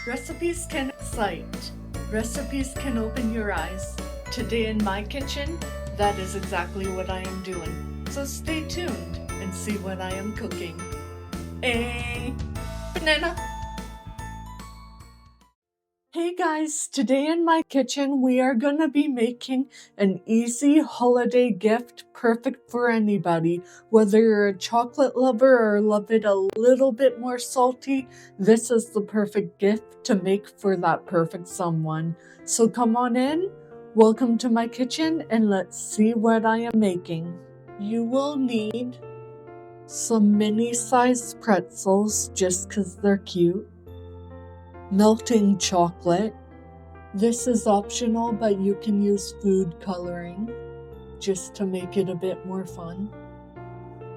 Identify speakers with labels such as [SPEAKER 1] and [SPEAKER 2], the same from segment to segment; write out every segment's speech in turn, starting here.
[SPEAKER 1] Recipes can excite. Recipes can open your eyes. Today in my kitchen, that is exactly what I am doing. So stay tuned and see what I am cooking. A banana. Hey guys, today in my kitchen we are going to be making an easy holiday gift perfect for anybody. Whether you're a chocolate lover or love it a little bit more salty, this is the perfect gift to make for that perfect someone. So come on in, welcome to my kitchen, and let's see what I am making. You will need some mini-sized pretzels just because they're cute. Melting chocolate. This is optional, but you can use food coloring just to make it a bit more fun.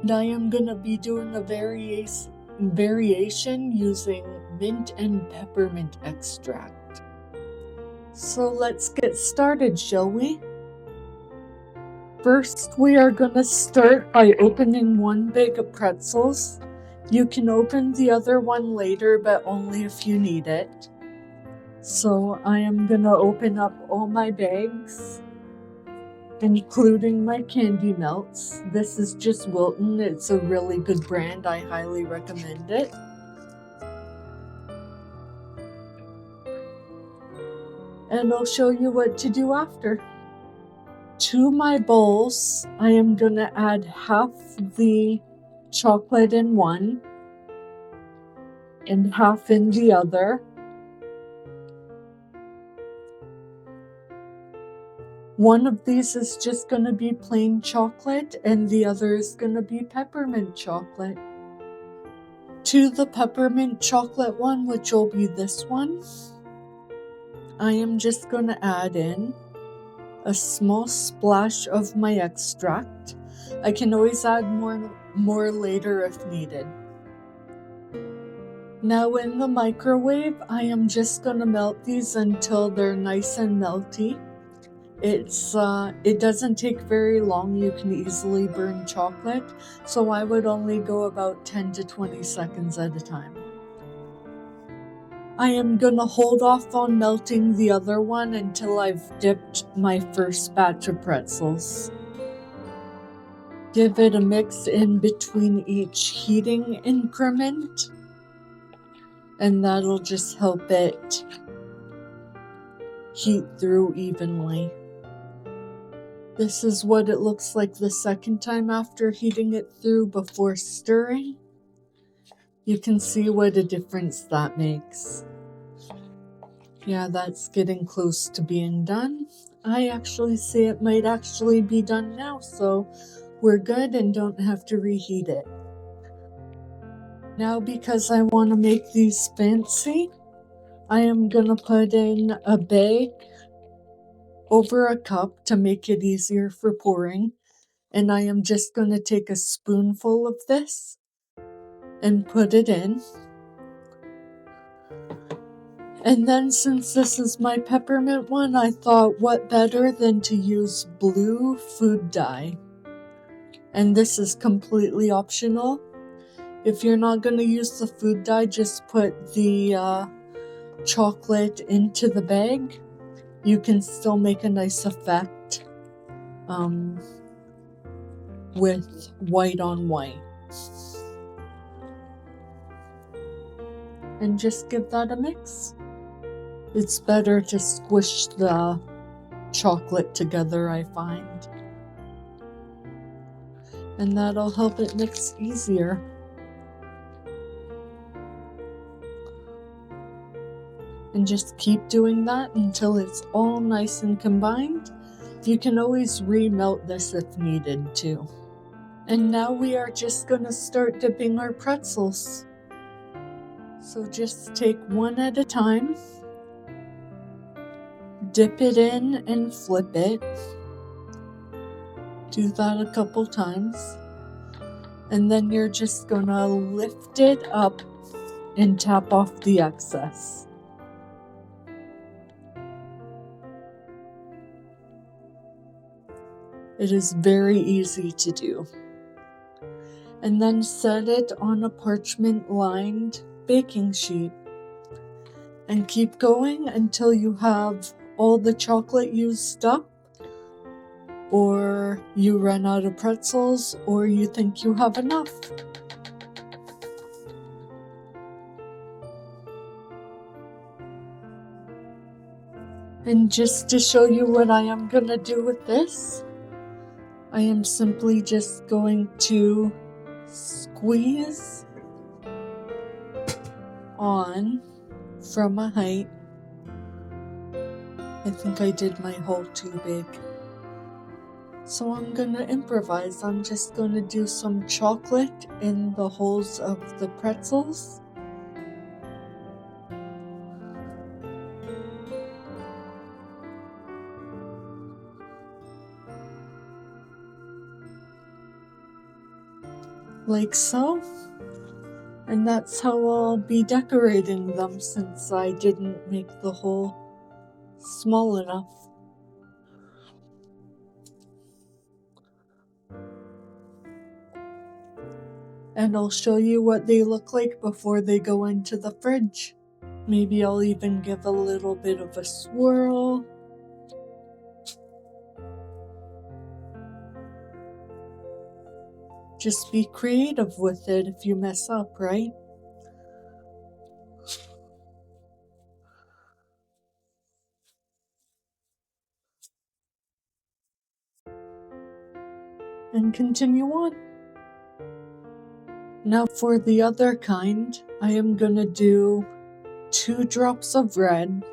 [SPEAKER 1] And I am going to be doing a variation using mint and peppermint extract. So let's get started, shall we? First, we are going to start by opening one bag of pretzels. You can open the other one later, but only if you need it. So I am going to open up all my bags, including my candy melts. This is just Wilton. It's a really good brand. I highly recommend it. And I'll show you what to do after. To my bowls, I am going to add half the chocolate in one and half in the other. One of these is just going to be plain chocolate and the other is going to be peppermint chocolate. To the peppermint chocolate one, which will be this one, I am just going to add in a small splash of my extract. I can always add more later if needed. Now in the microwave, I am just going to melt these until they're nice and melty. It doesn't take very long. You can easily burn chocolate, so I would only go about 10 to 20 seconds at a time. I am gonna hold off on melting the other one until I've dipped my first batch of pretzels. Give it a mix in between each heating increment, and that'll just help it heat through evenly. This is what it looks like the second time after heating it through before stirring. You can see what a difference that makes. Yeah, that's getting close to being done. I actually say it might actually be done now, so we're good and don't have to reheat it. Now, because I want to make these fancy, I am going to put in a bag over a cup to make it easier for pouring. And I am just going to take a spoonful of this and put it in. And then since this is my peppermint one, I thought what better than to use blue food dye. And this is completely optional. If you're not going to use the food dye, just put the chocolate into the bag. You can still make a nice effect with white on white. And just give that a mix. It's better to squish the chocolate together, I find. And that'll help it mix easier. And just keep doing that until it's all nice and combined. You can always remelt this if needed too. And now we are just going to start dipping our pretzels. So just take one at a time. Dip it in and flip it. Do that a couple times. And then you're just gonna lift it up and tap off the excess. It is very easy to do. And then set it on a parchment-lined baking sheet. And keep going until you have all the chocolate used up, or you run out of pretzels, or you think you have enough. And just to show you what I am gonna do with this, I am simply just going to squeeze on from a height. I think I did my hole too big. So I'm gonna improvise. I'm just gonna do some chocolate in the holes of the pretzels. Like so. And that's how I'll be decorating them, since I didn't make the hole small enough. And I'll show you what they look like before they go into the fridge. Maybe I'll even give a little bit of a swirl. Just be creative with it if you mess up, right? And continue on. Now for the other kind, I am gonna do 2 drops of red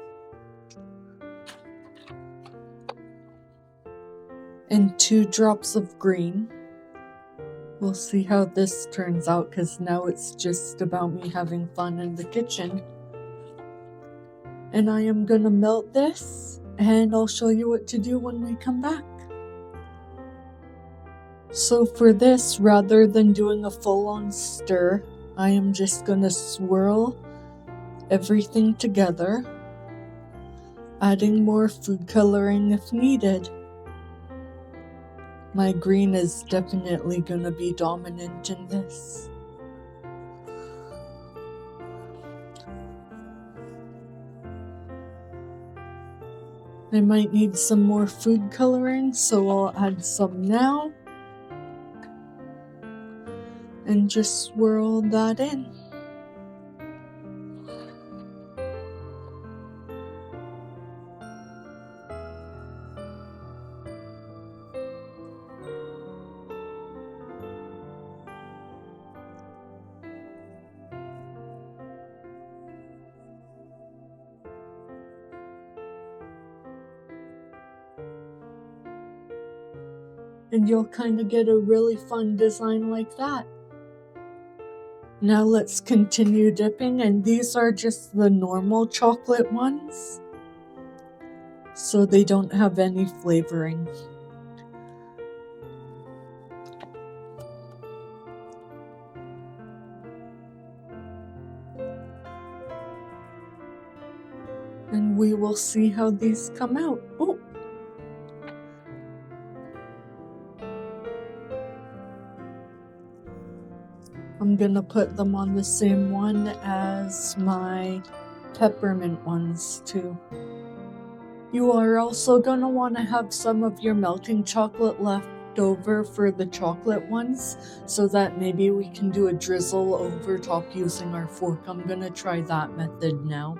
[SPEAKER 1] and 2 drops of green. We'll see how this turns out, because now it's just about me having fun in the kitchen. And I am gonna melt this, and I'll show you what to do when we come back. So for this, rather than doing a full-on stir, I am just gonna swirl everything together, adding more food coloring if needed. My green is definitely gonna be dominant in this. I might need some more food coloring, so I'll add some now. And just swirl that in. And you'll kind of get a really fun design like that. Now let's continue dipping, and these are just the normal chocolate ones, so they don't have any flavoring. And we will see how these come out. Oh! I'm gonna put them on the same one as my peppermint ones too. You are also gonna want to have some of your melting chocolate left over for the chocolate ones, so that maybe we can do a drizzle over top using our fork. I'm gonna try that method now.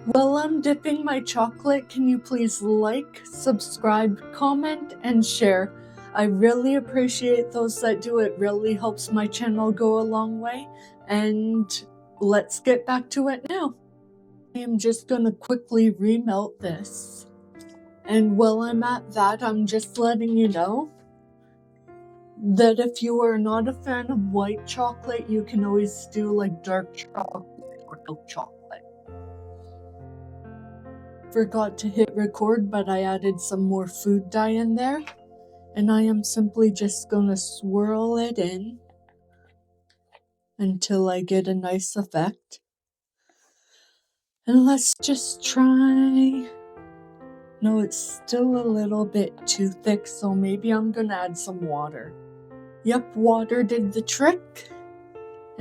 [SPEAKER 1] While I'm dipping my chocolate, can you please like, subscribe, comment, and share? I really appreciate those that do. It really helps my channel go a long way. And let's get back to it now. I am just gonna quickly remelt this. And while I'm at that, I'm just letting you know that if you are not a fan of white chocolate, you can always do like dark chocolate or milk chocolate. Forgot to hit record, but I added some more food dye in there, and I am simply just gonna swirl it in until I get a nice effect. And let's just try. No, it's still a little bit too thick, so maybe I'm gonna add some water. Yep, water did the trick.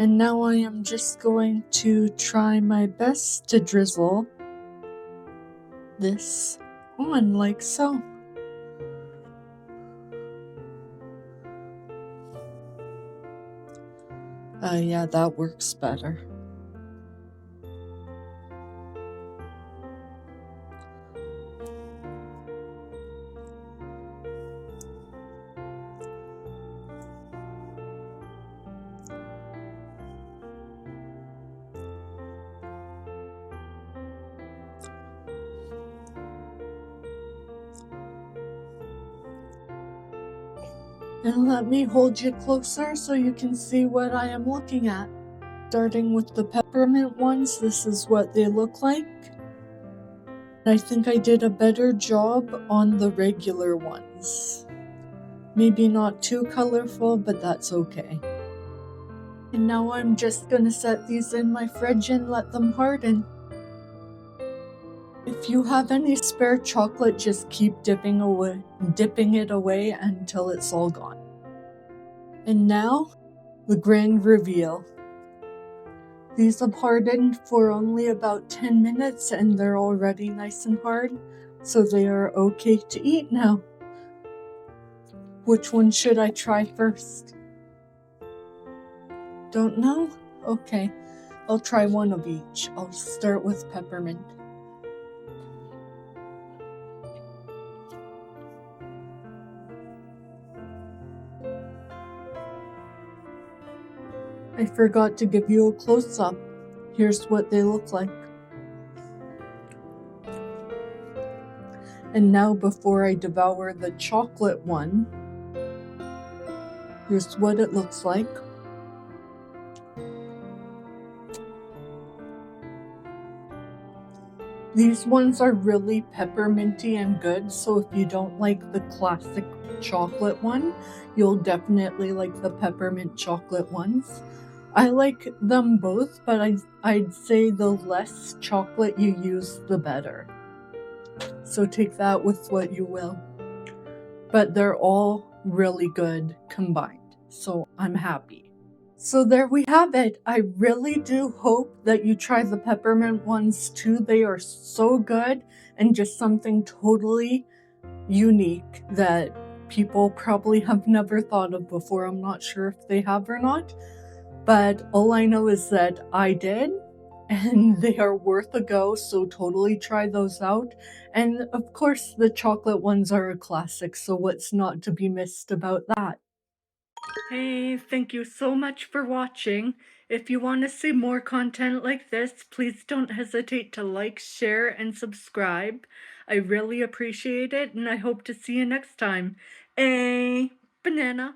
[SPEAKER 1] And now I am just going to try my best to drizzle this on like so. Yeah, that works better. And let me hold you closer so you can see what I am looking at. Starting with the peppermint ones, this is what they look like. I think I did a better job on the regular ones. Maybe not too colorful, but that's okay. And now I'm just gonna set these in my fridge and let them harden. If you have any spare chocolate, just keep dipping it away until it's all gone. And now, the grand reveal. These have hardened for only about 10 minutes and they're already nice and hard, so they are okay to eat now. Which one should I try first? Don't know? Okay, I'll try one of each. I'll start with peppermint. I forgot to give you a close-up. Here's what they look like. And now before I devour the chocolate one, here's what it looks like. These ones are really pepperminty and good, so if you don't like the classic chocolate one, you'll definitely like the peppermint chocolate ones. I like them both, but I'd say the less chocolate you use, the better. So take that with what you will. But they're all really good combined, so I'm happy. So there we have it. I really do hope that you try the peppermint ones too. They are so good and just something totally unique that people probably have never thought of before. I'm not sure if they have or not, but all I know is that I did, and they are worth a go, so totally try those out. And of course, the chocolate ones are a classic, so what's not to be missed about that? Hey, thank you so much for watching. If you want to see more content like this, please don't hesitate to like, share, and subscribe. I really appreciate it, and I hope to see you next time. A banana.